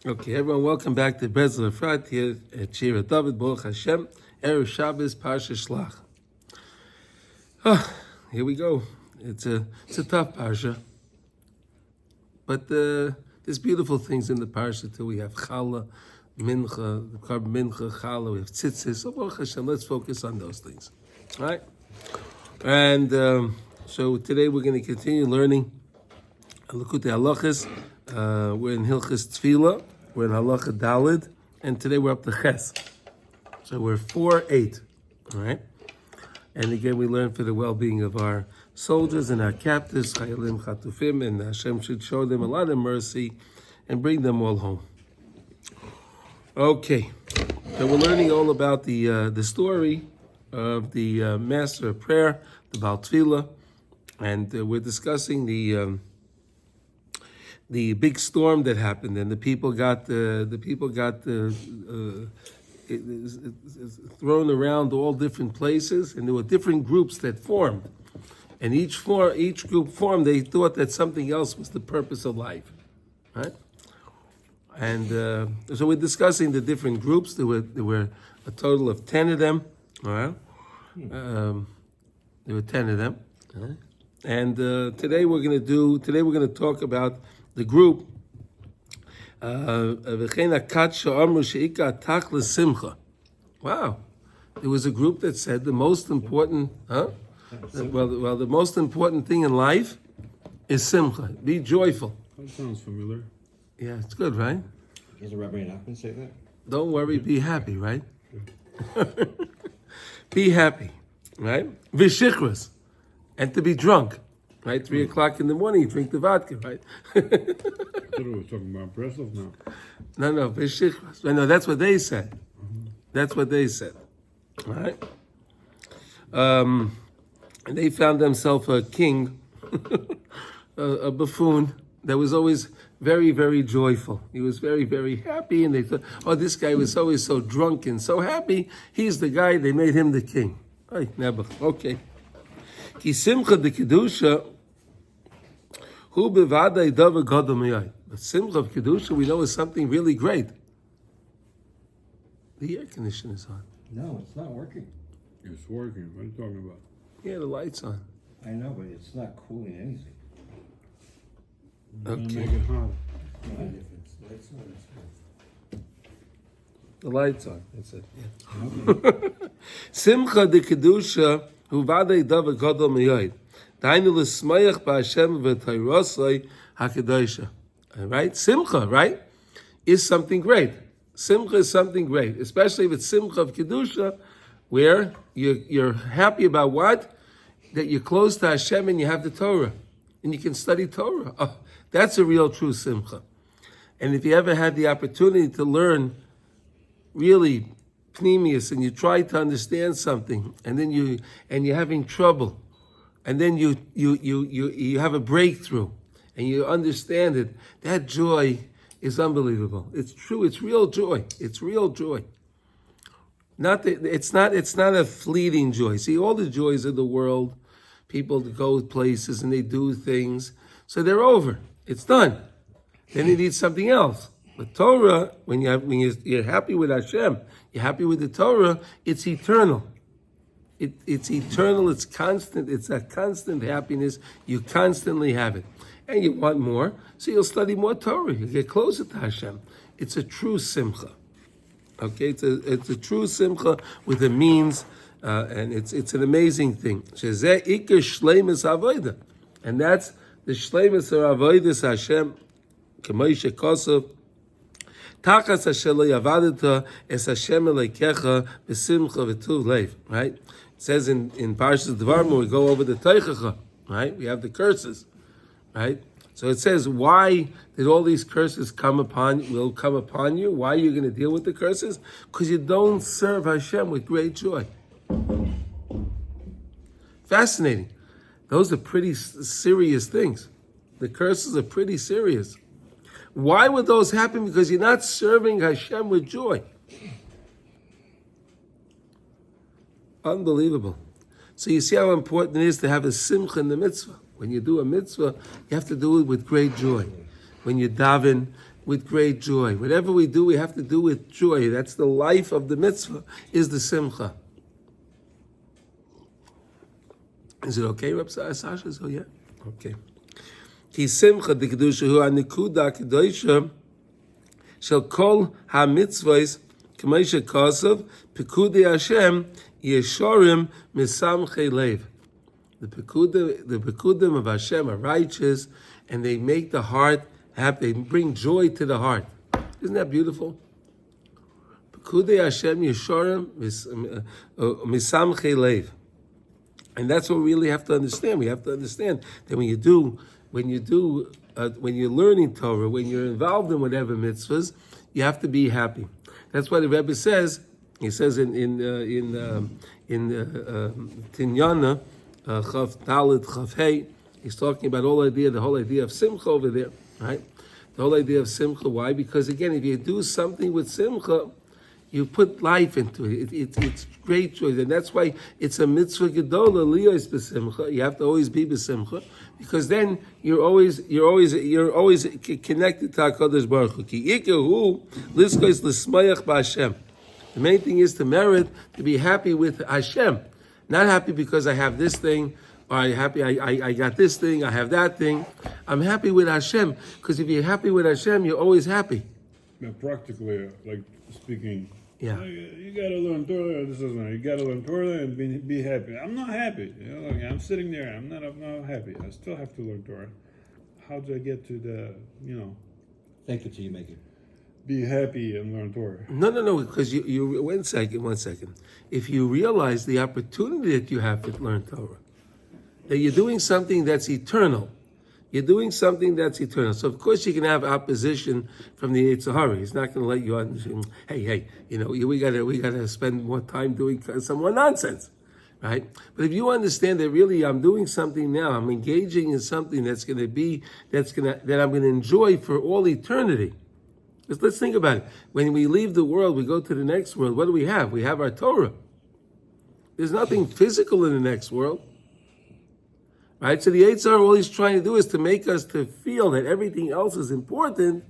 Okay, everyone, welcome back to Breslov Efrat here at Shira David, Baruch Hashem, Erev Shabbos, Parsha Shlach. Here we go. It's a tough Parsha, but there's beautiful things in the Parsha too. We have Challah, Mincha, the Karb Mincha, Challah, we have Tzitzis. So Baruch Hashem, let's focus on those things. All right? And so today we're going to continue learning Likutey Halachos. We're in Hilchos Tefillah. We're in Halacha Daled, and today we're up to Ches. So we're 4-8, all right? And again, we learn for the well-being of our soldiers and our captives, Chayalim Chatufim, and Hashem should show them a lot of mercy and bring them all home. Okay, so we're learning all about the story of the Master of Prayer, the Baal Tefillah, and we're discussing the big storm that happened, and the people got thrown around all different places, and there were different groups that formed, and each group formed. They thought that something else was the purpose of life, right? And so we're discussing the different groups. There were a total of 10 of them. All right, there were 10 of them, right? And today we're going to talk about the group. Wow, there was a group that said the most important, the most important thing in life is simcha. Be joyful. That sounds familiar. Yeah, it's good, right? Is Rabbi Nachman say that? Don't worry, be happy, right? Be happy, right? Vishichras, and to be drunk. Right, 3 o'clock in the morning, you drink the vodka, right? I thought we were talking about Breslov now. No, no, that's what they said. That's what they said, all right? And they found themselves a king, a buffoon that was always very, very joyful. He was very, very happy, and they thought, oh, this guy was always so drunk and so happy. He's the guy, they made him the king. Okay. Ki simcha de kedusha hu bevadai davar gadol miyai. But simcha of kedusha we know is something really great. The air conditioner is on. No, it's not working. It's working. What are you talking about? Yeah, the light's on. I know, but it's not cooling anything. Okay. Make it hot. The light's on. That's it. Yeah. Simcha de kedusha hu vadai davar gadol miyai. Dainu l'smayach b'Hashem v'tayrosai hakadosha. Right? Simcha, right, is something great. Simcha is something great, especially if it's simcha of kedusha, where you're happy about what? That you're close to Hashem and you have the Torah, and you can study Torah. Oh, that's a real true simcha. And if you ever had the opportunity to learn really pneumius, and you try to understand something, and then you're having trouble, and then you have a breakthrough, and you understand it, that joy is unbelievable. It's true. It's real joy. It's real joy. It's not a fleeting joy. See, all the joys of the world, people go places and they do things, so they're over. It's done. Then you need something else. But Torah, when you're happy with Hashem, you're happy with the Torah, it's eternal. It's eternal, it's constant, it's a constant happiness. You constantly have it. And you want more, so you'll study more Torah. You get closer to Hashem. It's a true simcha. Okay, it's a true simcha with a means, and it's an amazing thing. Shezeh ikar shleimus avodah. And that's the shleimus of avodas Hashem, k'moshe kosav, Tachas asher lo yavadeta es Hashem Elokecha b'simcha v'tuv leiv. Right? It says in Parshas Dvarim, when we go over the Teichacha, right? We have the curses, right? So it says, why did all these curses will come upon you? Why are you going to deal with the curses? Because you don't serve Hashem with great joy. Fascinating. Those are pretty serious things. The curses are pretty serious. Why would those happen? Because you're not serving Hashem with joy. Unbelievable. So you see how important it is to have a simcha in the mitzvah. When you do a mitzvah, you have to do it with great joy. When you daven, with great joy. Whatever we do, we have to do with joy. That's the life of the mitzvah, is the simcha. Is it okay, Reb Sasha? So yeah? Okay. Ki simcha de kedusha hu anikuda kedusha shel kol ha-mitzvahs k'may shekasav pekudei Hashem yeshorim misamchei lev. The pekudim of Hashem are righteous, and they make the heart happy. They bring joy to the heart. Isn't that beautiful? Pekudei Hashem yeshorim misamchei lev. And that's what we really have to understand. We have to understand that when you're learning Torah, when you're involved in whatever mitzvahs, you have to be happy. That's why the Rebbe says. He says in Tinyana Chav Dalet Chav Hey. He's talking about the whole idea of simcha over there, right? The whole idea of simcha. Why? Because again, if you do something with simcha, you put life into it. It's great joy, and that's why it's a mitzvah gedola liyos b'simcha. You have to always be b'simcha, because then you're always connected to Hakadosh Baruch Hu. Ki ikehu liskos l'smayach b'Hashem. The main thing is to merit, to be happy with Hashem, not happy because I have this thing, or I got this thing, I have that thing. I'm happy with Hashem, because if you're happy with Hashem, you're always happy. Yeah, practically, like speaking. Yeah. You gotta learn Torah. This is you gotta learn Torah and be happy. I'm not happy. Like, I'm sitting there. I'm not happy. I still have to learn Torah. How do I get to the Thank you till you make it. be happy and learn Torah? No, because you one second. If you realize the opportunity that you have to learn Torah, that you're doing something that's eternal. You're doing something that's eternal. So of course you can have opposition from the Yetzer Hara. He's not going to let you understand. Hey, we gotta spend more time doing some more nonsense, right? But if you understand that really I'm doing something now, I'm engaging in something that I'm going to enjoy for all eternity. Let's think about it. When we leave the world, we go to the next world. What do we have? We have our Torah. There's nothing physical in the next world. Right? So the Yetzer Hara, all he's trying to do is to make us to feel that everything else is important.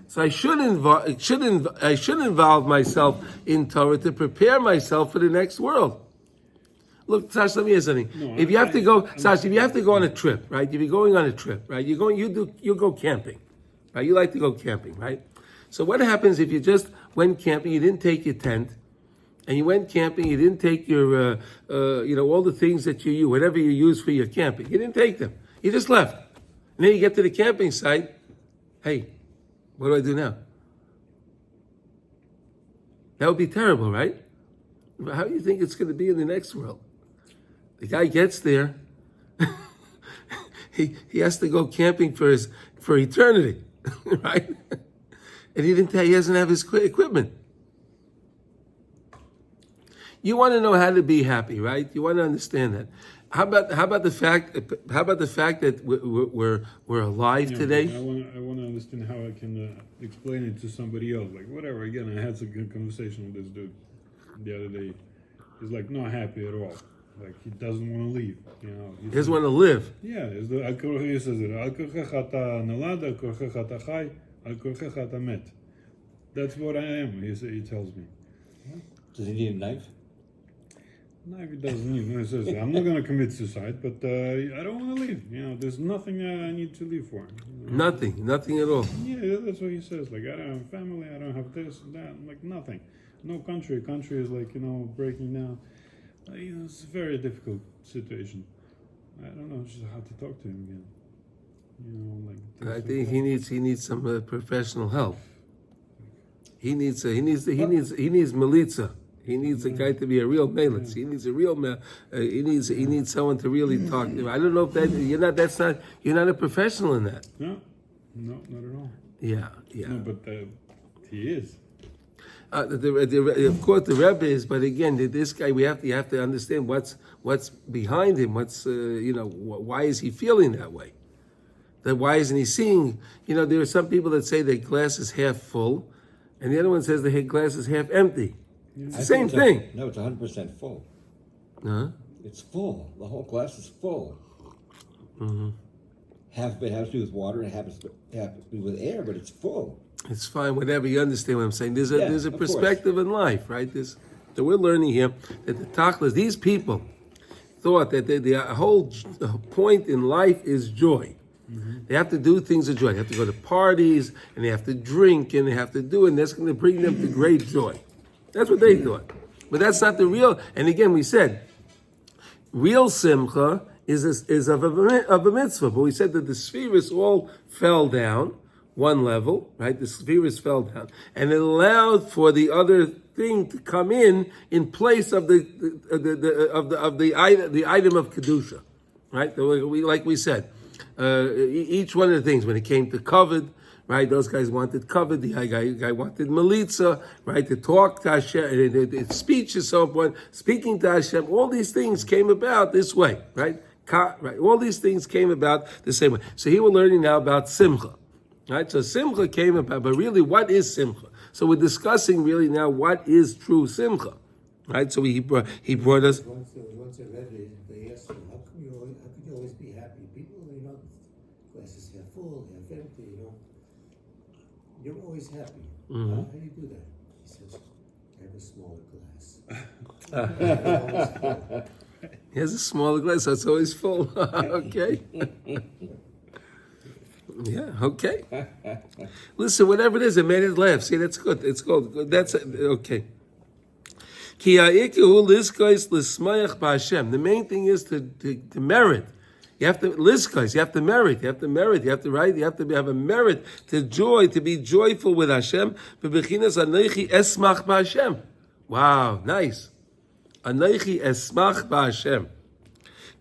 So I should involve myself in Torah to prepare myself for the next world. Look, Sash, let me hear something. If you have to go on a trip, right? If you're going on a trip, right? You go camping, right? You like to go camping, right? So what happens if you just went camping, you didn't take your tent, and you went camping, you didn't take your, all the things that you use, whatever you use for your camping. You didn't take them. You just left. And then you get to the camping site. Hey, what do I do now? That would be terrible, right? How do you think it's going to be in the next world? The guy gets there. he has to go camping for eternity, right? And he doesn't have his equipment. You want to know how to be happy, right? You want to understand that. How about the fact that we're alive today? I want to understand how I can explain it to somebody else. Like whatever. Again, I had some good conversation with this dude the other day. He's like not happy at all. Like he doesn't want to leave. He doesn't want to live. Yeah, he says it. Al korchecha ata nolad, al korchecha ata chai, al korchecha ata met. That's what I am. He tells me. Does he need a knife? No, he doesn't need. He says, I'm not going to commit suicide, but I don't want to leave. There's nothing I need to leave for. Nothing at all. Yeah, that's what he says. Like, I don't have family, I don't have this and that. Like, nothing. No country. Country is like, breaking down. It's a very difficult situation. I don't know just how to talk to him again. I think he needs some professional help. He needs militza. He needs a guy to be a real melitz. He needs a real he needs someone to really talk to. I don't know if you're not a professional in that. No, not at all. Yeah. No, but he is. Of course, the Rebbe is, but again, this guy, you have to understand what's behind him. Why is he feeling that way? That why isn't he seeing? There are some people that say the glass is half full, and the other one says the glass is half empty. It's the same thing. No, it's 100% full. Huh? It's full. The whole glass is full. Mm-hmm. Half of it has to do with water, and half has to do with air, but it's full. It's fine, whatever. You understand what I'm saying. There's a of course. perspective in life, right? So we're learning here that the tachlis, these people thought that the whole point in life is joy. They have to do things of joy. They have to go to parties, and they have to drink, and they have to do it, and that's going to bring them to great joy. That's what they thought. But that's not the real. And again, we said, real simcha is of a mitzvah. But we said that the spheres all fell down one level, right? The spheres fell down, and it allowed for the other thing to come in place of the item of kedusha, right? Like we said, each one of the things when it came to covet, right? Those guys wanted covet. The guy wanted melitza, right? To talk to Hashem, speech and so forth, speaking to Hashem. All these things came about this way, right? Right. All these things came about the same way. So here we're learning now about simcha. Right, so simcha came about, but really, what is simcha? So we're discussing really now what is true simcha, right? So he brought us. Once I read it, they asked him, how could you always be happy? People, glasses half full, half empty, You're always happy. Mm-hmm. How do you do that? He says, I have a smaller glass. He has a smaller glass, so it's always full. Okay. Yeah, okay. Listen, whatever it is, it made it laugh. See, that's good. It's good. That's okay. The main thing is to merit. You have to liskais. You have to merit. You have to merit. You have to write. You have to have a merit to joy, to be joyful with Hashem. Wow, nice. Anochi esmach b'Hashem.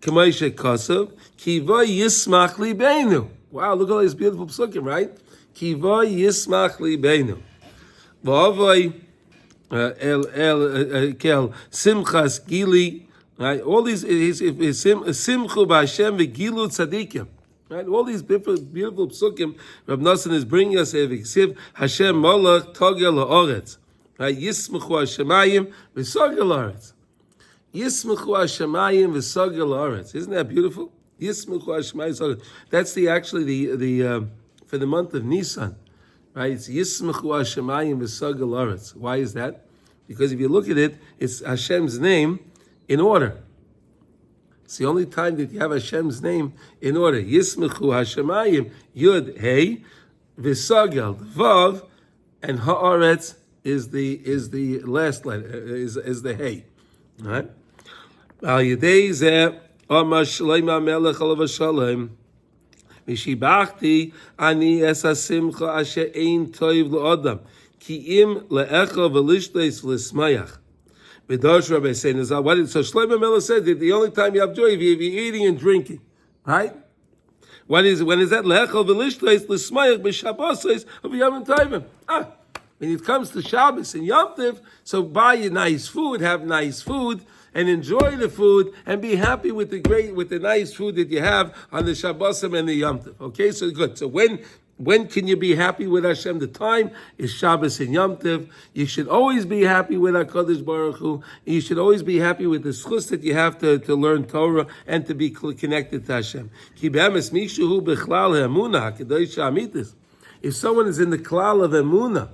K'moshe kasav kiva yismach libeinu. Wow, look at all these beautiful psukim, right? Kiva yismach libeinu. V'avai kel simchas gili. Right? All these simchu b'Hashem v'gilu tzadikim. Right? All these beautiful psukim. Rab Nosson is bringing us a Hashem molach togel ha'oretz. Right? Yismachu Hashemayim v'sogel ha'oretz. Yismachu Hashemayim v'sogel ha'oretz. Isn't that beautiful? Yismachu Hashemayim. That's the for the month of Nisan, right? It's Yismachu Hashemayim v'sogel ha'oretz. Why is that? Because if you look at it, it's Hashem's name in order. It's the only time that you have Hashem's name in order. Yismachu Hashemayim Yud Hey v'sogel Vav, and ha'oretz is the last letter, is the Hey. All right? Al Yedei Zeh Amar Shlomo Melech Alav Shalom V'shibachti Ani Es HaSimcha Asher Ein Toiv LaAdam Ki Im Le'echa V'lishleis L'Smayach. V'dosh Rabbi saying is what so Shlomo Melech said that the only time you have joy is if you're eating and drinking, right? When is that Le'echa V'lishleis L'Smayach B'Shabbosos of Yom Tovim? When it comes to Shabbos and Yom Tov, so buy you nice food, have nice food, and enjoy the food, and be happy with the nice food that you have on the Shabbosim and the Yom Tov. Okay, so good. So when can you be happy with Hashem? The time is Shabbos and Yom Tov. You should always be happy with HaKadosh Baruch Hu. You should always be happy with the schus that you have to learn Torah and to be connected to Hashem. If someone is in the klal of emunah,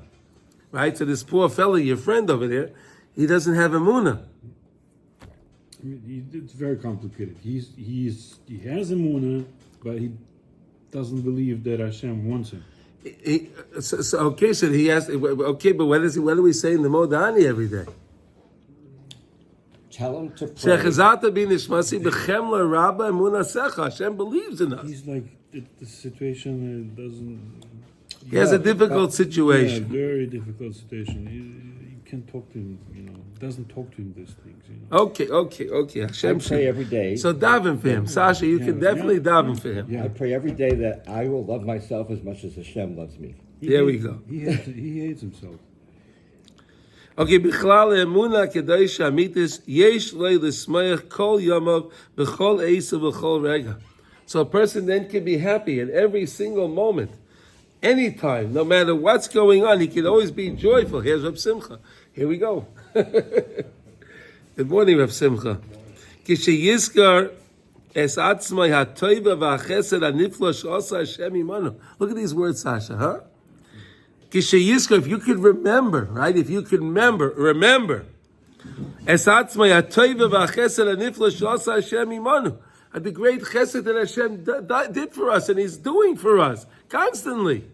right? So this poor fellow, your friend over there, he doesn't have emunah. I mean, it's very complicated. He has emunah, but he doesn't believe that Hashem wants him. So he has. Okay, but what do we say in the Modani every day? Tell him to pray. Hashem believes in us. He's like the situation doesn't. He has a difficult situation. Yeah, very difficult situation. You can't talk to him. Doesn't talk to him these things. Okay. Hashem I pray every day. So daven for him, Sasha. You can definitely daven for him. I pray every day that I will love myself as much as Hashem loves me. There we go. He hates himself. Okay, bichlal emuna kedosh amitis yesh lo l'smayach kol yamav b'chol eisa b'chol rega. So a person then can be happy at every single moment, anytime, no matter what's going on. He can always be joyful. Here's Rav Simcha. Here we go. Good morning, Rav Simcha. Kishayizkar es atzmai hatoiva v'achesed haniflo she'asa Hashem imanu. Look at these words, Sasha, huh? If you could remember, right? If you could remember. Es atzmai atoiva v'achesed hanifla sh'asa Hashem imanu. The great chesed that Hashem did for us and He's doing for us constantly.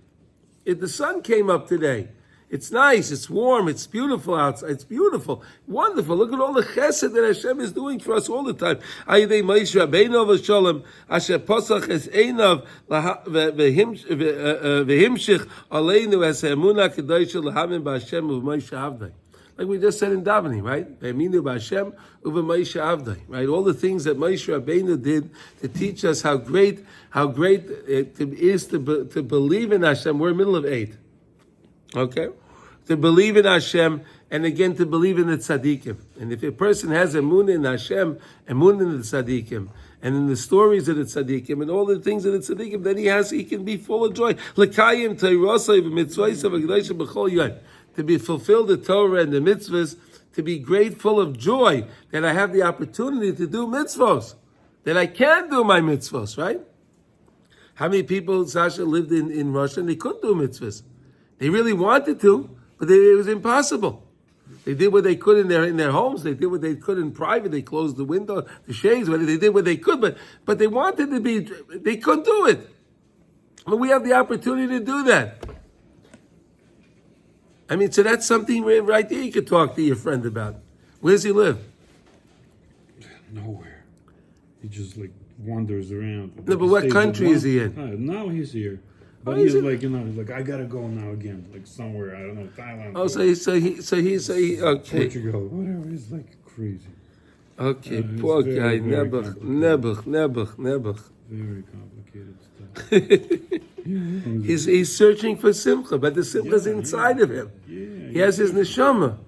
The sun came up today. It's nice, it's warm, it's beautiful outside, it's beautiful, wonderful. Look at all the chesed that Hashem is doing for us all the time. Ayidei Moshe Rabbeinu v'Shalom asher posach es einav v'himshich aleinu es ha'emunah kedosha l'hamim b'Hashem u'v'Moshe Avdei. Like we just said in davening, right? V'eminu b'Hashem u'v'Moshe Avdei. Right? All the things that Moshe Rabbeinu did to teach us how great it is to believe in Hashem. We're in the middle of 8. Okay? To believe in Hashem, and again to believe in the tzaddikim. And if a person has emunah in Hashem, emunah in the tzaddikim, and in the stories of the tzaddikim, and all the things of the tzaddikim that he can be full of joy. L'kayim teirosai v'mitzvaysav v'gdosha b'chol yom. To be fulfilled the Torah and the mitzvahs, to be grateful of joy that I have the opportunity to do mitzvahs, that I can do my mitzvahs, right? How many people, Sasha, lived in Russia and they couldn't do mitzvahs? They really wanted to, but it was impossible. They did what they could in their homes. They did what they could in private. They closed the window, the shades. They did what they could, but they wanted to be. They couldn't do it. But we have the opportunity to do that. I mean, so that's something right there you could talk to your friend about. Where does he live? Nowhere. He just wanders around. No, but what country is he in? Now he's here. But he's he's like, I gotta go now again, somewhere, I don't know, Thailand. Oh, so he's okay. Portugal, whatever. He's crazy. Okay, poor guy, Nebuch. Very complicated stuff. He's searching for simcha, but the simcha's inside of him. Yeah, he has his neshama.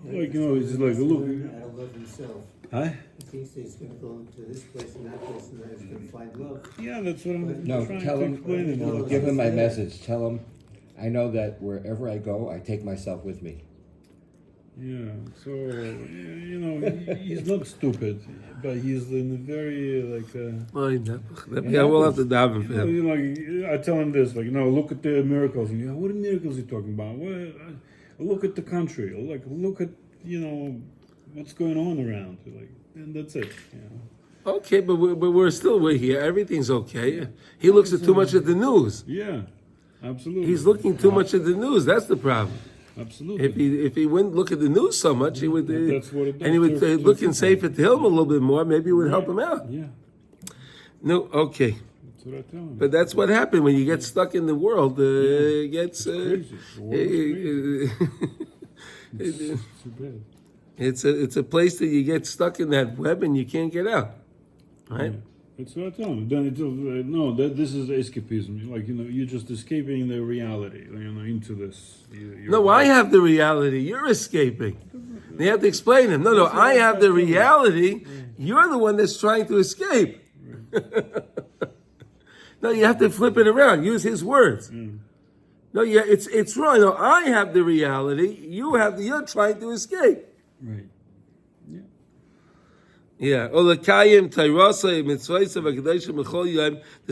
He's look. Out of love himself. Huh? He thinks that he's going to go to this place and that place, and then he's going to find love. Yeah, that's what I'm trying tell to him, explain. give him my message. Tell him, I know that wherever I go, I take myself with me. Yeah, so, he's not stupid, but he's in a very, Yeah, we'll have to daven for him. I tell him this, look at the miracles. And what miracles are you talking about? Look at the country. Look at, what's going on around. And that's it. Okay, but we're here. Everything's okay. He looks at too much at the news. Yeah, absolutely. He's looking too much at the news. That's the problem. Absolutely. If he wouldn't look at the news so much, he would. That's what it does. And he would look in Sefer Tehillim a little bit more. Maybe it would help him out. Yeah. No, okay. That's what I tell him. But that's what happened when you get stuck in the world. It gets. Crazy. The world is crazy. It's too bad. It's a place that you get stuck in that web and you can't get out, right? Yeah. That's what I tell him. Then this is escapism. You're just escaping the reality. Into this. No, I have the reality. You're escaping. You have to explain him. No, I have the reality. You're the one that's trying to escape. No, you have to flip it around. Use his words. No, it's wrong. No, I have the reality. You're trying to escape. Right. Yeah. The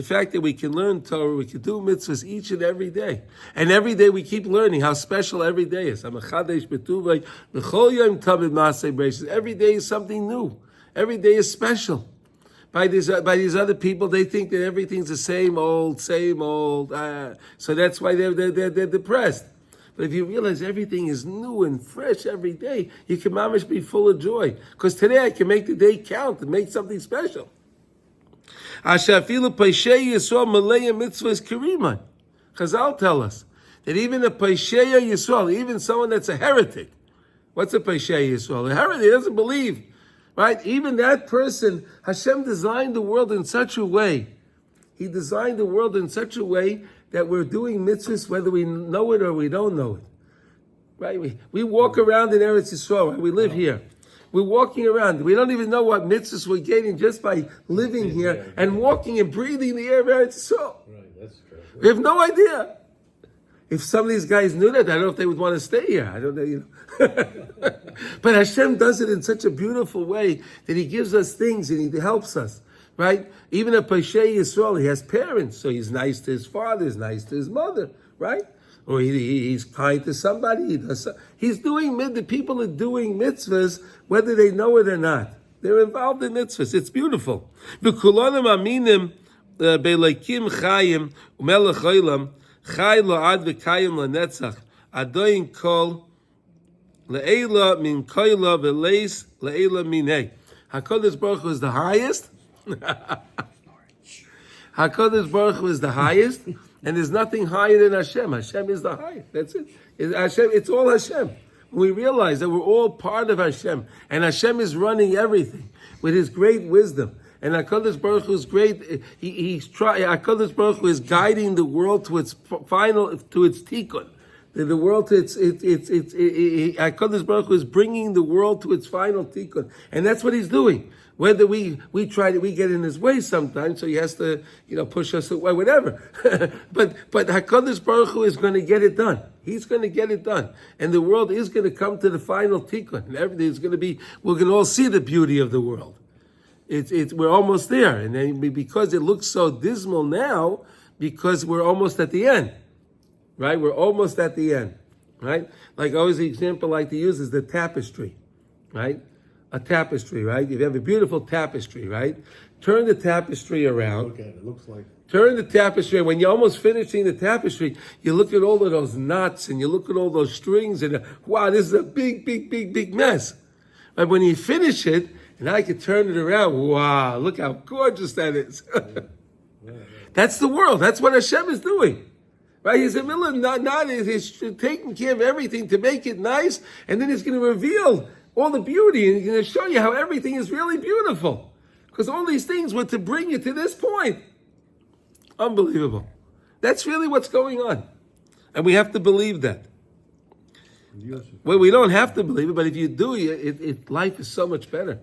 fact that we can learn Torah, we can do mitzvahs each and every day. And every day we keep learning how special every day is. Every day is something new. Every day is special. By these other people, they think that everything's the same old. So that's why they're depressed. But if you realize everything is new and fresh every day, you can mamish be full of joy. Because today I can make the day count and make something special. Chazal tell us that even a Paisheya Yisrael, even someone that's a heretic, what's a Paisheya Yisrael? A heretic doesn't believe, right? Even that person, Hashem designed the world in such a way. He designed the world in such a way that we're doing mitzvahs whether we know it or we don't know it. Right? We walk around in Eretz Yisrael, right? We live here. We're walking around. We don't even know what mitzvahs we're getting just by living here and walking and breathing the air of Eretz Yisrael. Right, that's true. We have no idea. If some of these guys knew that, I don't know if they would want to stay here. I don't know, But Hashem does it in such a beautiful way that He gives us things and He helps us. Right? Even a Paishay Yisrael, he has parents, so he's nice to his father, he's nice to his mother, right? or he's kind to somebody. He's doing the people are doing mitzvahs whether they know it or not. They're involved in mitzvahs. It's beautiful. V'kulonim aminim beleikim chayim umelech olam chay lo'ad v'kayim lanetzach adoyin kol le'ela min koila v'leis le'ela minei. HaKadosh Baruch Hu is the highest. HaKadosh Baruch Hu is the highest, and there's nothing higher than Hashem. Hashem is the highest. That's it. It's all Hashem. We realize that we're all part of Hashem, and Hashem is running everything with His great wisdom. And HaKadosh Baruch Hu is great. HaKadosh Baruch Hu is guiding the world to its final, to its tikkun. The world to HaKadosh Baruch Hu is bringing the world to its final tikkun, and that's what He's doing. Whether we get in His way sometimes, so He has to, push us away, whatever. but HaKadosh Baruch Hu is going to get it done. He's going to get it done, and the world is going to come to the final tikkun, and everything is going to be. We're going to all see the beauty of the world. We're almost there, and then because it looks so dismal now, because we're almost at the end, right? We're almost at the end, right? Like always, the example I like to use is the tapestry, right? A tapestry, right? If you have a beautiful tapestry, right? Turn the tapestry around. Look at it. It looks like. Turn the tapestry. When you're almost finishing the tapestry, you look at all of those knots and you look at all those strings and wow, this is a big, big, big, big mess. But when you finish it, and I can turn it around, wow, look how gorgeous that is. That's the world. That's what Hashem is doing. Right? He's in the middle of he's taking care of everything to make it nice, and then He's going to reveal all the beauty, and He's going to show you how everything is really beautiful. Because all these things were to bring you to this point. Unbelievable. That's really what's going on. And we have to believe that. Well, we don't have to believe it, but if you do, life is so much better.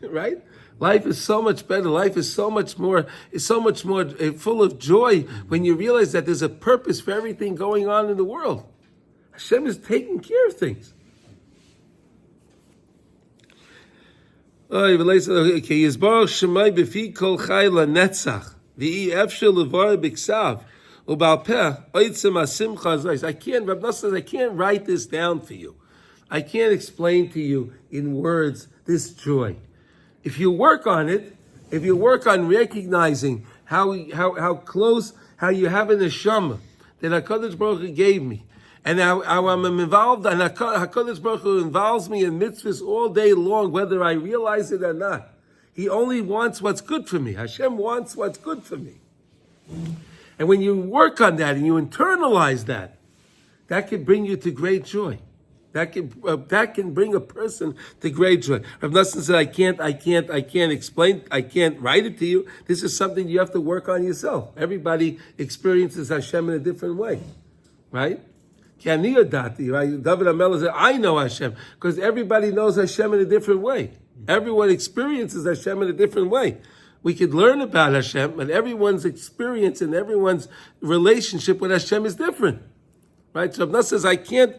Right? Life is so much better. Life is so much more full of joy when you realize that there's a purpose for everything going on in the world. Hashem is taking care of things. I can't write this down for you. I can't explain to you in words this joy. If you work on it, if you work on recognizing how close, how you have a neshama that HaKadosh Baruch Hu gave me, and how I'm involved, and HaKadosh Baruch Hu involves me in mitzvahs all day long, whether I realize it or not. He only wants what's good for me. Hashem wants what's good for me. And when you work on that and you internalize that, that can bring you to great joy. That can bring a person to great joy. Rav Nosson said, I can't explain, I can't write it to you. This is something you have to work on yourself. Everybody experiences Hashem in a different way, right? David HaMelech said, I know Hashem, because everybody knows Hashem in a different way. Everyone experiences Hashem in a different way. We could learn about Hashem, but everyone's experience and everyone's relationship with Hashem is different. Right? So Abna says, I can't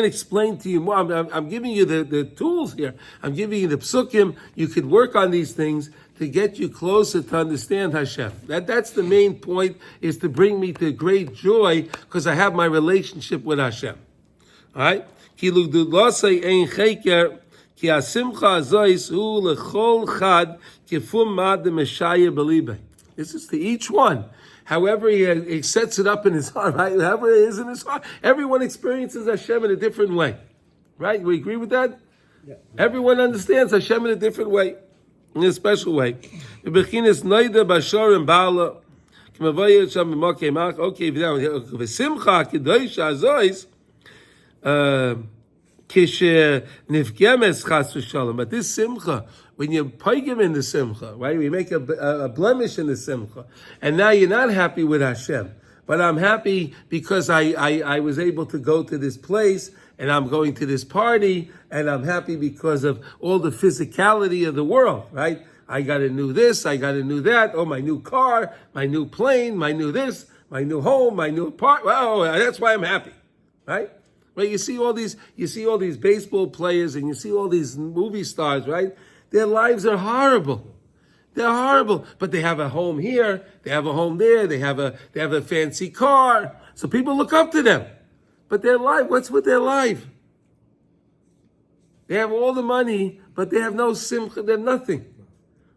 explain to you more. I'm giving you the tools here. I'm giving you the psukim. You could work on these things to get you closer to understand Hashem. That's the main point, is to bring me to great joy because I have my relationship with Hashem. All right? This is to each one. However he sets it up in his heart, right? However it is in his heart. Everyone experiences Hashem in a different way. Right? We agree with that? Yeah. Everyone understands Hashem in a different way. In a special way. Okay, but this simcha, when you paigim in the simcha, right? We make a blemish in the simcha, and now you're not happy with Hashem. But I'm happy because I was able to go to this place, and I'm going to this party, and I'm happy because of all the physicality of the world, right? I got a new this, I got a new that, oh, my new car, my new plane, my new this, my new home, my new apartment. Oh, that's why I'm happy, right? Right? You see all these baseball players, and you see all these movie stars, right? Their lives are horrible. They're horrible, but they have a home here, they have a home there, they have a fancy car. So people look up to them. But their life, what's with their life? They have all the money, but they have no simcha, they have nothing.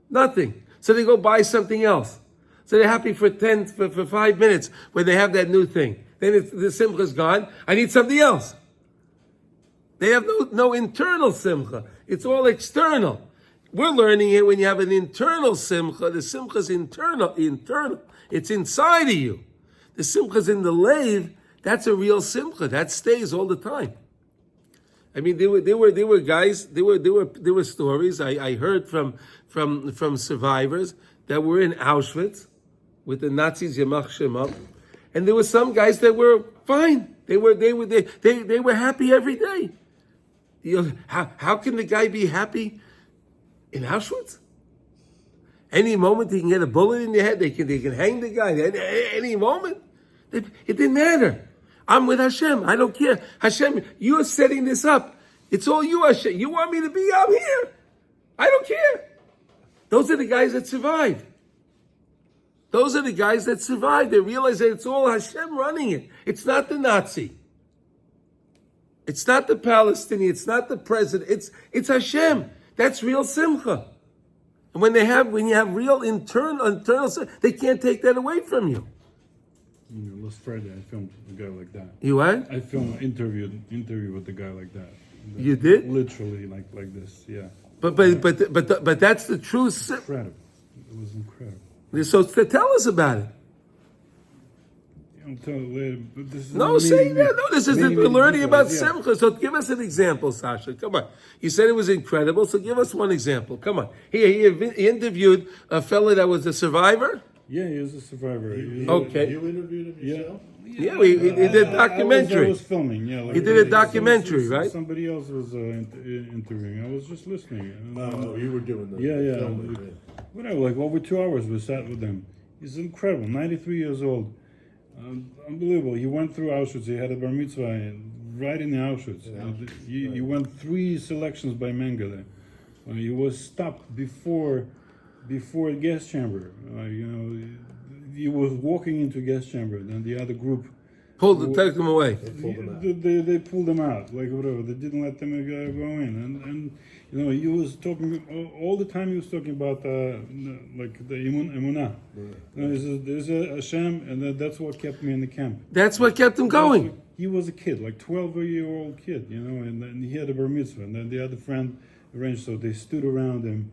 Nothing. So they go buy something else. So they're happy for 5 minutes when they have that new thing. Then the simcha's gone. I need something else. They have no internal simcha. It's all external. We're learning it when you have an internal simcha. The simcha's internal. It's inside of you. The simcha's in the leiv. That's a real simcha. That stays all the time. I mean, there were guys. There were stories I heard from survivors that were in Auschwitz with the Nazis, Yamach Shemah, and there were some guys that were fine. They were happy every day. You know, how can the guy be happy in Auschwitz? Any moment he can get a bullet in the head. They can hang the guy. Any moment, it didn't matter. I'm with Hashem. I don't care. Hashem, you're setting this up. It's all you, Hashem. You want me to be? I'm here. I don't care. Those are the guys that survived. Those are the guys that survived. They realize that it's all Hashem running it. It's not the Nazi. It's not the Palestinian. It's not the president. It's Hashem. That's real simcha. And when you have real internal simcha, they can't take that away from you. Last Friday I filmed a guy like that. You what? I filmed an interview with a guy like that. You did? Literally like this, yeah. But that's the true simcha. Incredible. It was incredible. So tell us about it. I'll tell you later, but this is No, say that. No, this is many we're learning about details, yeah. simcha. So give us an example, Sasha. Come on. You said it was incredible, so give us one example. Come on. He interviewed a fella that was a survivor. Yeah, he was a survivor. Okay. You interviewed him yourself? Yeah, he did a documentary. I was filming, yeah. He did a documentary, right? Somebody else was interviewing. I was just listening. And, You were doing the yeah. filming, Whatever, like over 2 hours we sat with him. He's incredible, 93 years old. Unbelievable. He went through Auschwitz. He had a bar mitzvah right in Auschwitz. He went 3 selections by Mengele. He was stopped before a gas chamber. He was walking into a gas chamber. Then the other group Take them away. they pulled him out, like whatever. They didn't let them go in, and he was talking all the time. He was talking about like the emunah. There's a Hashem, and that's what kept me in the camp. That's what kept him going. He was a kid, like 12-year-old kid, and he had a bar mitzvah, and then the other friend arranged, so they stood around him.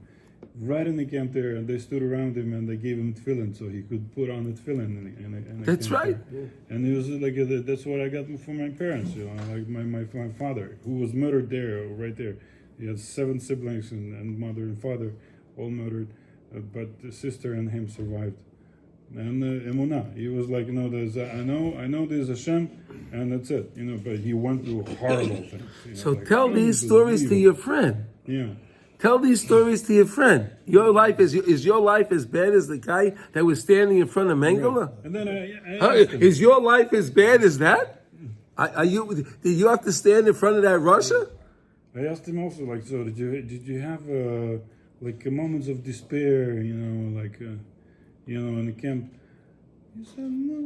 Right in the camp there, and they stood around him and they gave him tefillin so he could put on the tefillin. In That's right. And it was like that's what I got from my parents, like my father, who was murdered there, right there. He had 7 siblings and mother and father, all murdered, but the sister and him survived. And emunah, he was like, I know there's Hashem, and that's it, But he went through horrible things. So tell these stories to your friend. Yeah. Tell these stories to your friend. Your life is your life as bad as the guy that was standing in front of Mengele? And then I asked him, Is your life as bad as that? Did you have to stand in front of that Russia? I asked him also, like, so did you have moments of despair, in the camp? He said, no,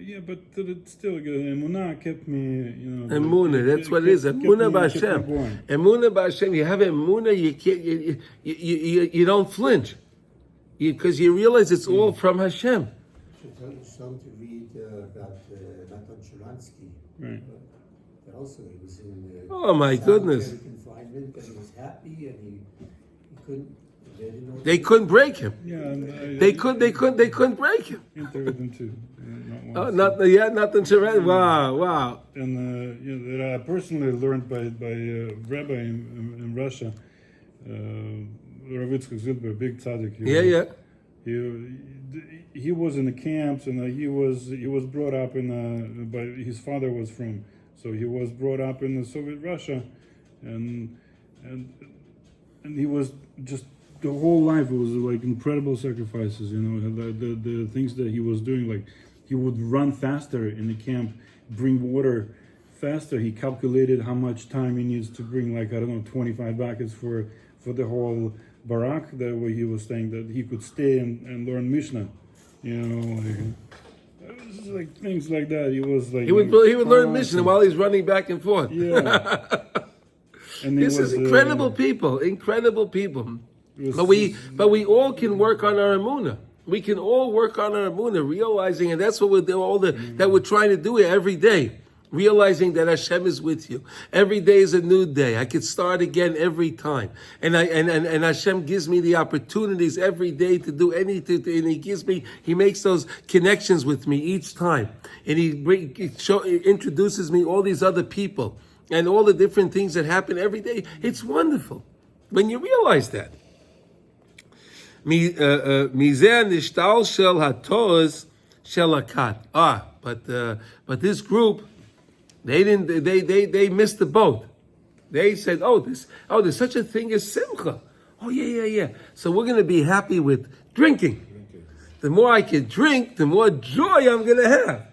yeah, but it's still good. Emunah kept me, Emunah, that's what it is. Emunah b'Hashem. Emunah b'Hashem. You have emunah, you can't, you don't flinch, because you realize it's all from Hashem. I should tell you some to read about Natan Sharansky. Right. Also, he was in. Oh my goodness! Confinement, and he was happy, and he couldn't. They couldn't break him. Yeah, and They couldn't break him. interviewed him too. Nothing to read. Wow. And that I personally learned by rabbi in Russia, Rav Yitzchak Zilber, big tzaddik. He was in the camps, and he was brought up by his father was from, so he was brought up in the Soviet Russia, and he was just. The whole life was like incredible sacrifices, the things that he was doing, like he would run faster in the camp, bring water faster. He calculated how much time he needs to bring, 25 buckets for the whole barak that where he was staying, that he could stay and learn Mishnah, It was like things like that. He was like He would learn Mishnah while he's running back and forth. Yeah. And he This was, is incredible people. But we all can work on our emunah. We can all work on our emunah, realizing, and that's what we're doing, that we're trying to do every day. Realizing that Hashem is with you. Every day is a new day. I could start again every time. And Hashem gives me the opportunities every day to do anything. And He makes those connections with me each time. And He introduces me all these other people and all the different things that happen every day. It's wonderful when you realize that. But this group, they missed the boat. They said, there's such a thing as simcha. Oh, yeah. So we're going to be happy with drinking. The more I can drink, the more joy I'm going to have.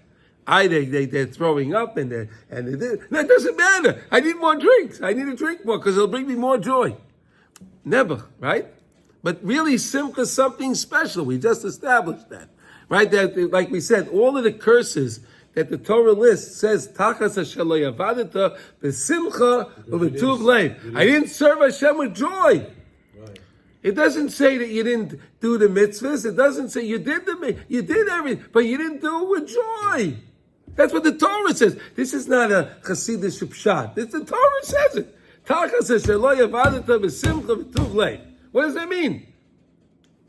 They're throwing up no, it doesn't matter. I need more drinks. I need to drink more because it'll bring me more joy. Never, right? But really, simcha is something special. We just established that, right? That, like we said, all of the curses that the Torah lists says, Tachas Hashem yavadata b'simcha u'b'tuv leiv. I didn't serve Hashem with joy. It doesn't say that you didn't do the mitzvahs. It doesn't say you did everything, but you didn't do it with joy. That's what the Torah says. This is not a Hasidic pshat. The Torah says it. Tachas Hashem yavadata b'simcha u'b'tuv leiv. What does that mean?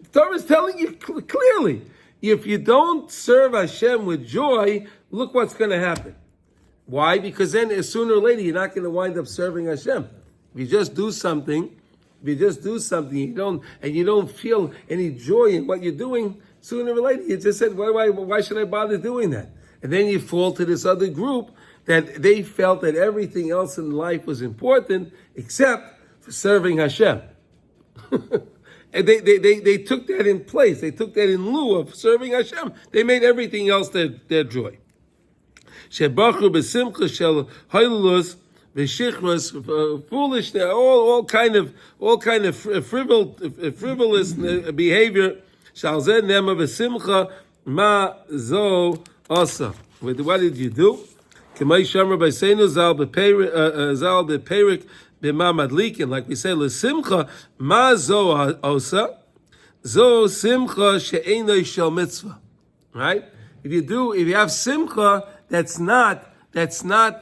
The Torah is telling you clearly. If you don't serve Hashem with joy, look what's going to happen. Why? Because then sooner or later you're not going to wind up serving Hashem. If you just do something, you don't feel any joy in what you're doing, sooner or later you just said, why should I bother doing that? And then you fall to this other group that they felt that everything else in life was important except for serving Hashem. And they took that in place. They took that in lieu of serving Hashem. They made everything else their joy. Shebachu b'simcha shel holiness v'shichros, foolish, all kind of frivolous behavior. Shal zeh nema b'simcha ma zo asa. What did you do? K'may shamar b'seinu zal b'perik b'ma madlikin, like we say, l'simcha ma zo osa, zo simcha she'enoi shel mitzvah. Right? If you have simcha that's not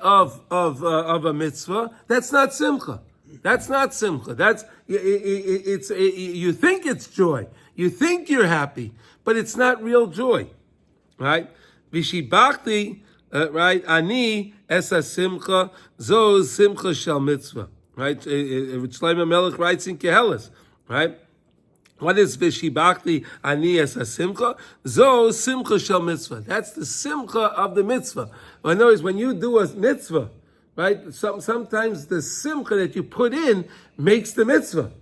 of a mitzvah, that's not simcha. That's not simcha. You think it's joy. You think you're happy, but it's not real joy. Right? V'shibachti, right? Ani esa simcha, zo simcha shel mitzvah. Right? Shlomo Melech writes in Kehelis, right? What is V'shibachti ani es simcha? Zo simcha shel mitzvah. That's the simcha of the mitzvah. In other words, when you do a mitzvah, right? Sometimes the simcha that you put in makes the mitzvah,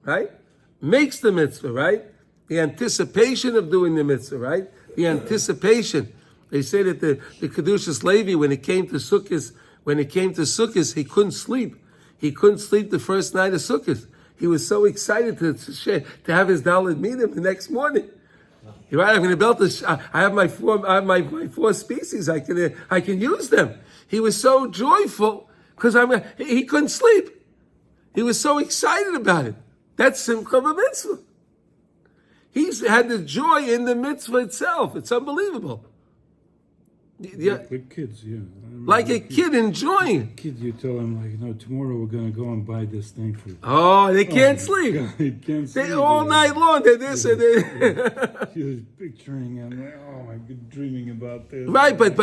right? Makes the mitzvah, right? The anticipation of doing the mitzvah, right? The anticipation. They say that the Kedushas Levi, when it came to Sukkot, he couldn't sleep. He couldn't sleep the first night of Sukkot. He was so excited to have his Dalet meet him the next morning. Right? I'm going to build this. I have my four species. I can use them. He was so joyful because he couldn't sleep. He was so excited about it. That's simcha of a mitzvah. He had the joy in the mitzvah itself. It's unbelievable. Like kids, yeah. Like a kid enjoying. Kid, you tell him like, tomorrow we're gonna go and buy this thing for you. Oh, they can't sleep. God, they can't sleep. All night long. They're this and they. She was picturing and like, I've been dreaming about this. Right, but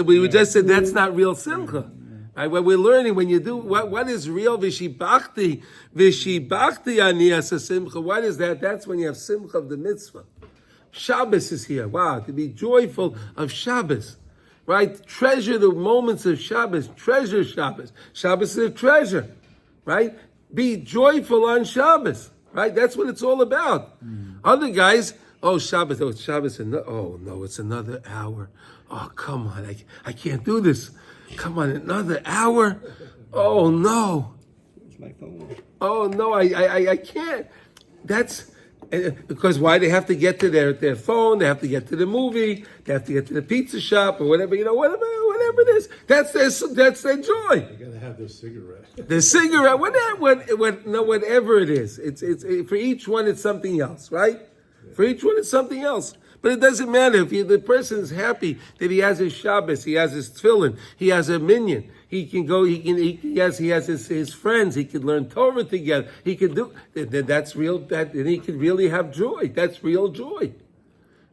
we just said that's not real simcha. Right, what we're learning when you do what is real v'shibachti ani asa simcha. What is that? That's when you have simcha of the mitzvah. Shabbos is here. Wow, to be joyful of Shabbos. Right? Treasure the moments of Shabbos. Treasure Shabbos. Shabbos is a treasure. Right? Be joyful on Shabbos. Right? That's what it's all about. Other guys, Shabbos. Oh, it's Shabbos. It's another hour. Oh, come on. I can't do this. Come on, another hour? Oh, no. It's my phone. Oh, no, I can't. That's Because why? They have to get to their phone, they have to get to the movie, they have to get to the pizza shop or whatever, whatever it is. That's their joy. You gotta have this cigarette. The cigarette, whatever it is. It's for each one it's something else, right? For each one it's something else. But it doesn't matter if the person is happy that he has his Shabbos, he has his tefillin, he has a minyan. He can go. He has his friends. He can learn Torah together. He can do. That's real. And he can really have joy. That's real joy.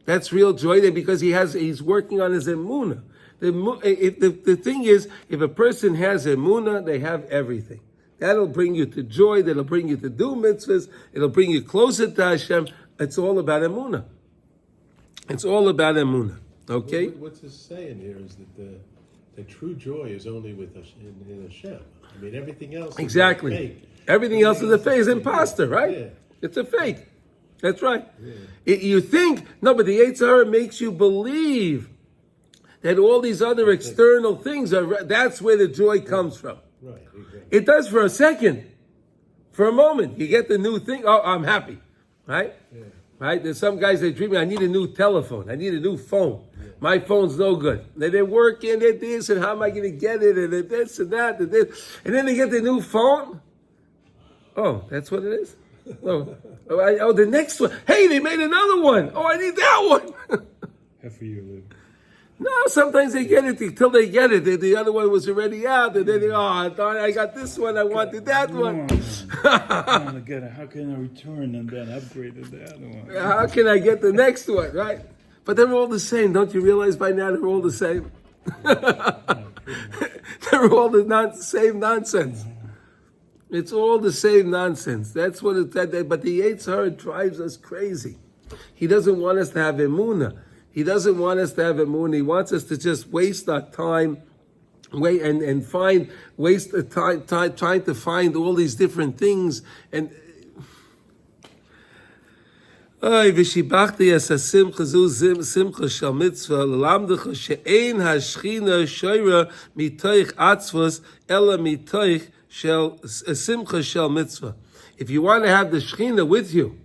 That's real joy. Because he's working on his emunah. The thing is, if a person has emunah, they have everything. That'll bring you to joy. That'll bring you to do mitzvahs. It'll bring you closer to Hashem. It's all about emunah. It's all about emunah. Okay. What's this saying here is that the true joy is only with in Hashem. I mean, everything else. Exactly. Is fake. Everything else is a fake. It's imposter, right? Yeah. It's a fake. That's right. Yeah. You think but the Yetzer Hara makes you believe that all these other external things are. That's where the joy comes from. Right. Exactly. It does for a second, for a moment. You get the new thing. Oh, I'm happy, right? Yeah. Right? There's some guys that dream. I need a new telephone. I need a new phone. Yeah. My phone's no good. They're working. They're this, and how am I going to get it? And this and that, and this, and then they get the new phone. Oh, that's what it is. The next one. Hey, they made another one. Oh, I need that one. Half a year later. No, sometimes they get it until they get it. The other one was already out, and then I got this one. I wanted that one. I want to get it. How can I return and then upgrade the other one? How can I get the next one, right? But they're all the same. Don't you realize by now they're all the same? They're all the same nonsense. It's all the same nonsense. That's what it's that. But the Yetzer Hara drives us crazy. He doesn't want us to have emunah. He doesn't want us to have emunah. He wants us to just waste our time, waste the time trying to find all these different things. And v'shibachti es hasimcha zu simcha shel mitzvah l'lamdecha she'ein hashchina shoyra mitoich atzvos ela mitoich shel simcha shel mitzvah. If you want to have the Shechina with you,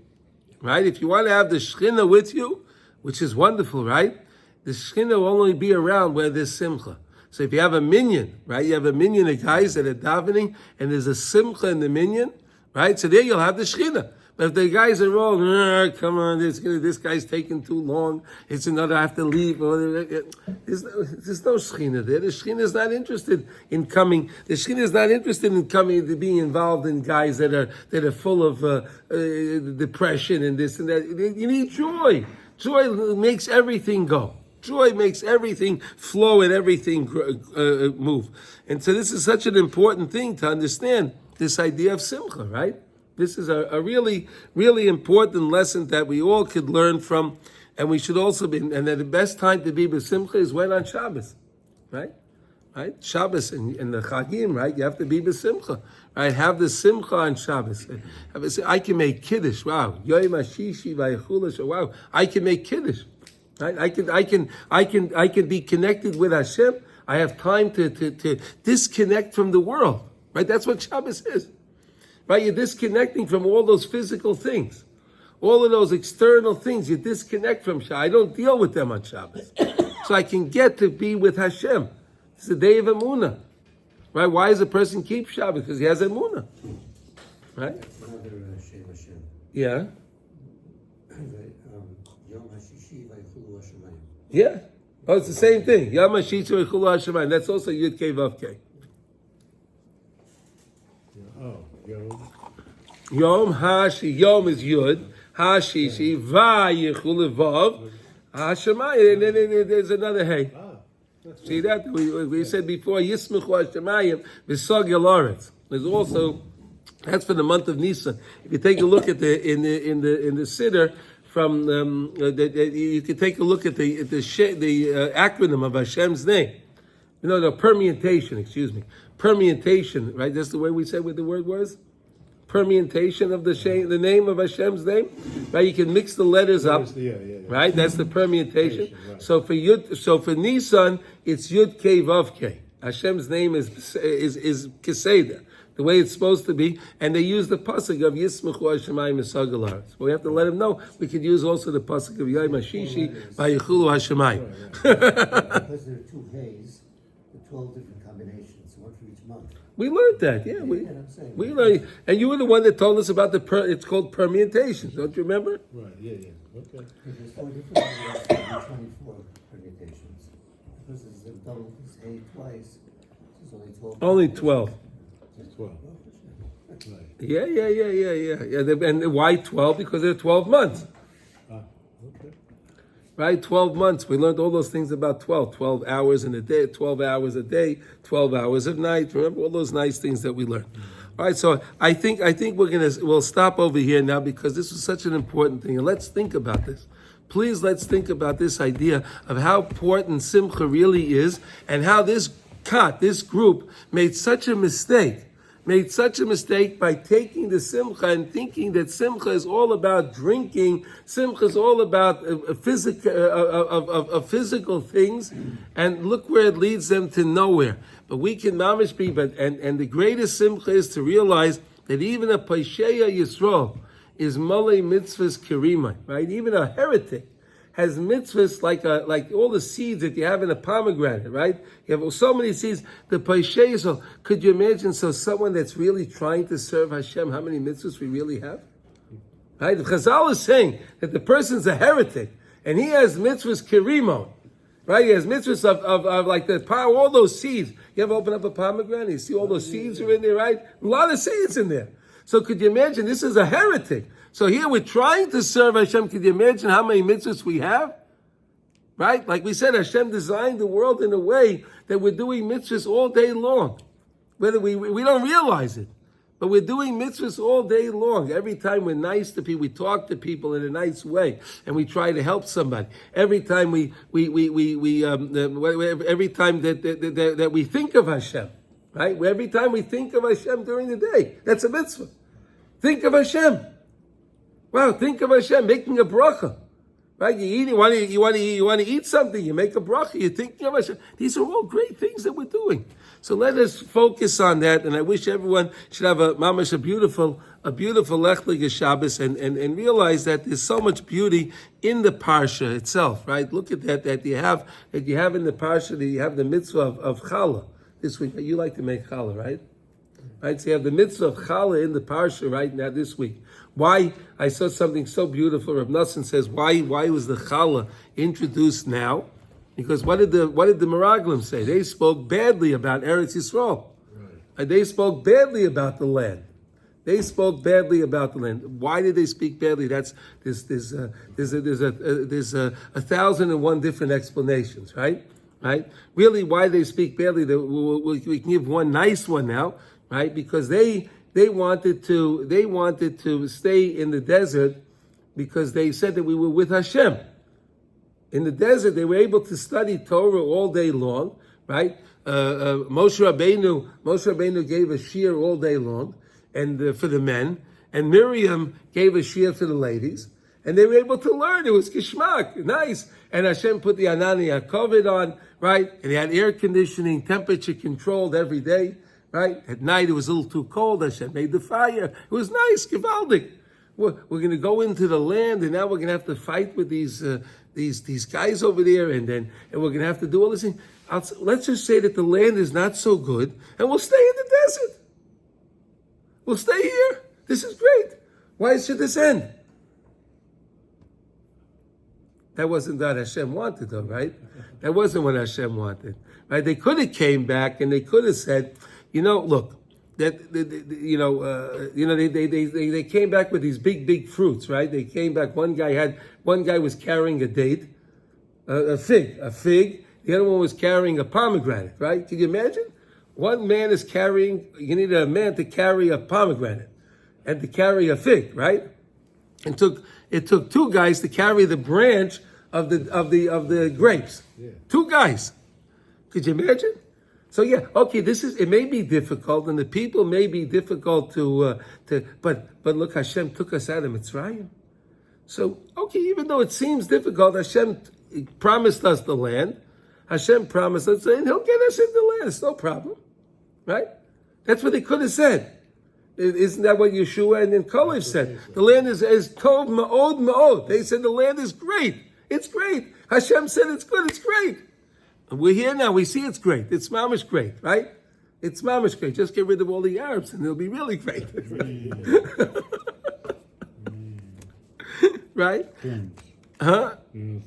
right? If you want to have the Shechina with you, which is wonderful, right? The Shechina will only be around where there's simcha. So if you have a minyan, right? You have a minyan of guys that are davening, and there's a simcha in the minyan, right? So there you'll have the Shechina. But if the guys are wrong, come on, this guy's taking too long. It's another, I have to leave. There's no Shechina there. The Shechina is not interested in coming. The Shechina is not interested in coming to being involved in guys that are full of depression and this and that. You need joy. Joy makes everything go. Joy makes everything flow and everything move. And so this is such an important thing to understand, this idea of simcha, right? This is a really, really important lesson that we all could learn from, and we should also be, and that the best time to be b'simcha is when on Shabbos, right? Right? Shabbos and the Chagim, right? You have to be b'simcha, right? Have the simcha on Shabbos. I can make kiddush, wow. Yom HaShishi v'Yechulah, wow. I can make kiddush, right? I can be connected with Hashem. I have time to disconnect from the world, right? That's what Shabbos is. Right, you're disconnecting from all those physical things, all of those external things. You disconnect from Shabbos. I don't deal with them on Shabbos, so I can get to be with Hashem. It's the day of Emunah, right? Why does a person keep Shabbos? Because he has Emunah, right? Yeah. Yeah. Oh, it's the same thing. Yom HaShishi v'Chulu HaShemayim. That's also Yud Kei Vav Kei. Oh, Yom Yom is Yud, HaShishi, V'Yechul Vav, HaShemayim, and then there's another Hey. See that? We said before, Yismechu HaShemayim, V'Sog Yelaretz. There's also, that's for the month of Nisan. If you take a look at in the Siddur, from you can take a look at the acronym of Hashem's name. You know, the permutation, permutation, right? That's the way we say what the word was. Permutation of the name of Hashem's name, right? You can mix the letters up, right? That's the permutation. Right. So for Nisan, it's Yud Kei Vav Kei. Hashem's name is Keseder, the way it's supposed to be, and they use the pasuk of Yismachu Hashemayim Esagal Haaretz. But we have to let him know we could use also the pasuk of Yom Hashishi Vayichulu Hashemayim. Because there are 2 hays, the 12 different combinations, one for each month. We learned that, yeah. We learned, and you were the one that told us about it's called permutation. Don't you remember? Right, yeah. Okay. There's 4 different ones, 24 permutations. Because it's a double, it's hay twice, so it's only 12. Only 12. It's 12. Right. Yeah. And why 12? Because they're 12 months. Okay. Right? 12 months. We learned all those things about 12. 12 hours in a day, 12 hours a day, 12 hours of night. Remember all those nice things that we learned. All right, so I think we'll stop over here now because this is such an important thing. And let's think about this. Please let's think about this idea of how important Simcha really is and how this group made such a mistake by taking the Simcha and thinking that Simcha is all about drinking, Simcha is all about physical things, and look where it leads them to nowhere. But we can mamish be, and the greatest Simcha is to realize that even a Paisheya Yisrael is Malay Mitzvahs Kirima, right? Even a heretic has mitzvahs like all the seeds that you have in a pomegranate, right? You have so many seeds. The Paisheya, so could you imagine? So someone that's really trying to serve Hashem, how many mitzvahs we really have? Right? The Chazal is saying that the person's a heretic and he has mitzvahs Kirimo. Right, he has mitzvahs of like the power, all those seeds. You ever open up a pomegranate? You see all those seeds are in there, right? A lot of seeds in there. So could you imagine? This is a heretic. So here we're trying to serve Hashem. Could you imagine how many mitzvahs we have? Right? Like we said, Hashem designed the world in a way that we're doing mitzvahs all day long. Whether we don't realize it. But we're doing mitzvahs all day long. Every time we're nice to people, we talk to people in a nice way, and we try to help somebody. Every time every time that we think of Hashem, right? Every time we think of Hashem during the day, that's a mitzvah. Think of Hashem. Wow, think of Hashem making a bracha. Right? You want to eat something, you make a bracha, you're thinking of Hashem. These are all great things that we're doing. So let us focus on that, and I wish everyone should have a beautiful Lech Shabbos and realize that there's so much beauty in the parsha itself, right? Look at that you have in the parsha, that you have the mitzvah of challah this week. You like to make challah, right? Right? So you have the mitzvah of challah in the parsha right now this week. Why? I saw something so beautiful. Reb Nosson says, why was the challah introduced now? Because what did the Meraglim say? They spoke badly about Eretz Yisrael. Right. They spoke badly about the land. Why did they speak badly? There's 1,001 different explanations, right? Right? Really, why they speak badly? We can give one nice one now, right? Because they wanted to stay in the desert because they said that we were with Hashem. In the desert, they were able to study Torah all day long, right? Moshe Rabbeinu gave a shiur all day long, and for the men, and Miriam gave a shiur for the ladies, and they were able to learn. It was kishmak, nice. And Hashem put the Anani HaKoved on, right? And they had air conditioning, temperature controlled every day, right? At night it was a little too cold. Hashem made the fire. It was nice, gewaldig. We're going to go into the land, and now we're going to have to fight with these guys over there, and we're going to have to do all this thing. Let's just say that the land is not so good, and we'll stay in the desert. We'll stay here. This is great. Why should this end? That wasn't what Hashem wanted, though, right? That wasn't what Hashem wanted, right? They could have came back and they could have said, look, they came back with these big fruits, right? They came back. One guy was carrying a date, a fig. The other one was carrying a pomegranate, right? Can you imagine? One man is carrying. You need a man to carry a pomegranate and to carry a fig, right? It took two guys to carry the branch of the grapes. Yeah. Two guys. Could you imagine? So yeah, okay, it may be difficult, and the people may be difficult but look, Hashem took us out of Mitzrayim. So okay, even though it seems difficult, Hashem promised us the land. Hashem promised us, and He'll get us in the land. It's no problem, right? That's what they could have said. Isn't that what Yeshua and then Kalev said? The land is tov ma'od ma'od. They said the land is great. It's great. Hashem said it's good. It's great. And we're here now. We see it's great. It's mamish great, right? It's mamish great. Just get rid of all the Arabs and it'll be really great. Right? Thorns. Huh?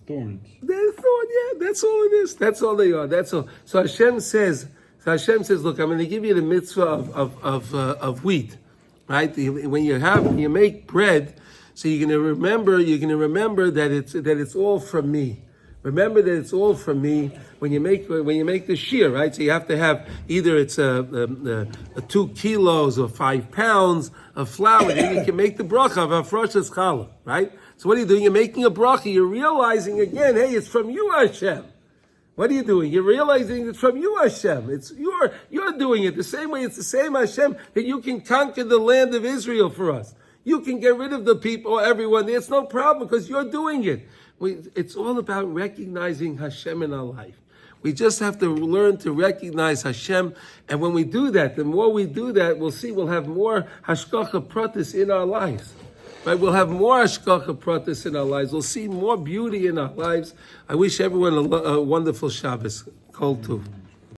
Thorns. They're thorn, yeah, that's all it is. That's all they are. That's all. So Hashem says, look, I'm going to give you the mitzvah of wheat, right? When you make bread, so you're going to remember that it's all from me. Remember that it's all from me when you make the shear, right? So you have to have either it's a 2 kilos or 5 pounds of flour. Then you can make the bracha of afroshas challah, right? So what are you doing? You're making a bracha. You're realizing again, hey, it's from you, Hashem. What are you doing? You're realizing it's from you, Hashem. It's you're doing it the same way. It's the same Hashem that you can conquer the land of Israel for us. You can get rid of the people, everyone. It's no problem because you're doing it. It's all about recognizing Hashem in our life. We just have to learn to recognize Hashem. And when we do that, the more we do that, we'll have more hashgacha pratis in our lives. Right? We'll have more hashgacha pratis in our lives. We'll see more beauty in our lives. I wish everyone a wonderful Shabbos. Kol Tov.